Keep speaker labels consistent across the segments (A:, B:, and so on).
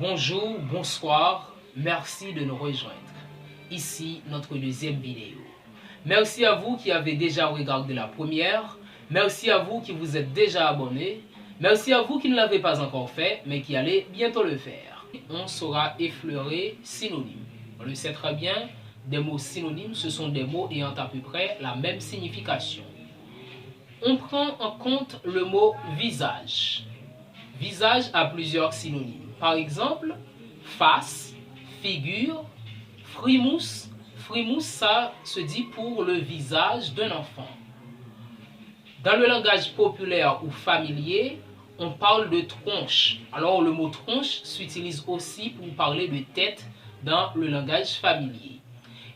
A: Bonjour, bonsoir, merci de nous rejoindre. Ici notre deuxième vidéo. Merci à vous qui avez déjà regardé la première. Merci à vous qui vous êtes déjà abonnés. Merci à vous qui ne l'avez pas encore fait, mais qui allez bientôt le faire. On saura effleurer synonymes. On le sait très bien, des mots synonymes, ce sont des mots ayant à peu près la même signification. On prend en compte le mot visage. Visage a plusieurs synonymes. Par exemple, face, figure, frimousse. Frimousse, ça se dit pour le visage d'un enfant. Dans le langage populaire ou familier, on parle de tronche. Alors le mot tronche s'utilise aussi pour parler de tête dans le langage familier.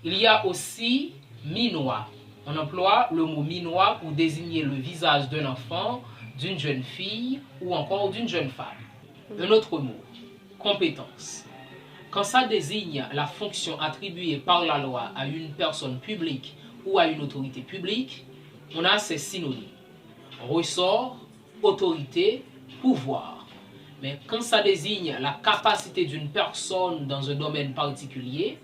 A: Il y a aussi minois. On emploie le mot minois pour désigner le visage d'un enfant, d'une jeune fille ou encore d'une jeune femme. Un autre mot, compétence. Quand ça désigne la fonction attribuée par la loi à une personne publique ou à une autorité publique, on a ces synonymes. Ressort, autorité, pouvoir. Mais quand ça désigne la capacité d'une personne dans un domaine particulier,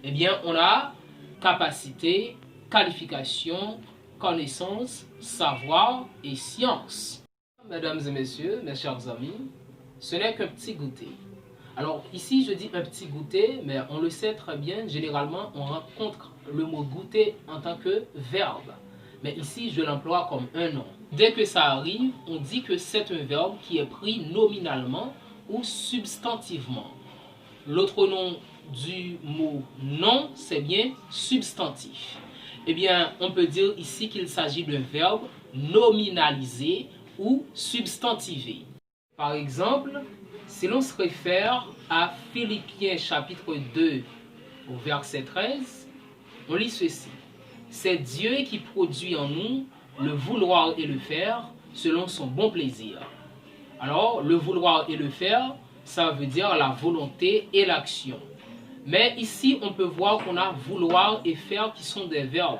A: eh bien on a capacité, qualification, connaissance, savoir et science. Mesdames et messieurs, mes chers amis, ce n'est qu'un petit goûter. Alors ici je dis un petit goûter, mais on le sait très bien, généralement on rencontre le mot goûter en tant que verbe. Mais ici je l'emploie comme un nom. Dès que ça arrive, on dit que c'est un verbe qui est pris nominalement ou substantivement. L'autre nom du mot nom, c'est bien substantif. Eh bien, on peut dire ici qu'il s'agit d'un verbe nominalisé ou substantivé. Par exemple, si l'on se réfère à Philippiens chapitre 2 au verset 13, on lit ceci. C'est Dieu qui produit en nous le vouloir et le faire selon son bon plaisir. Alors, le vouloir et le faire, ça veut dire la volonté et l'action. Mais ici, on peut voir qu'on a vouloir et faire qui sont des verbes.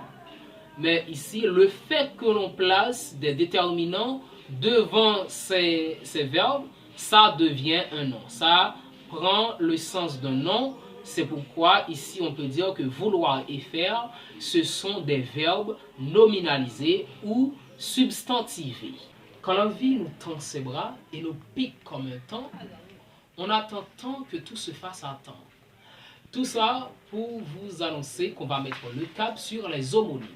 A: Mais ici, le fait que l'on place des déterminants devant ces verbes, ça devient un nom. Ça prend le sens d'un nom. C'est pourquoi ici, on peut dire que vouloir et faire, ce sont des verbes nominalisés ou substantivés. Quand la vie nous tend ses bras et nous pique comme un temps, on attend tant que tout se fasse à temps. Tout ça pour vous annoncer qu'on va mettre le cap sur les homonymes.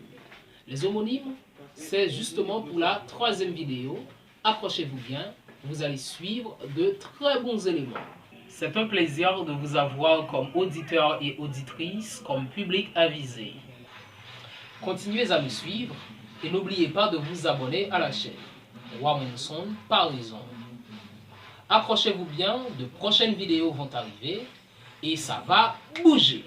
A: Les homonymes, c'est justement pour la troisième vidéo. Accrochez-vous bien, vous allez suivre de très bons éléments. C'est un plaisir de vous avoir comme auditeur et auditrice, comme public avisé. Continuez à me suivre et n'oubliez pas de vous abonner à la chaîne. Wamonson Paraison. Accrochez-vous bien, de prochaines vidéos vont arriver et ça va bouger.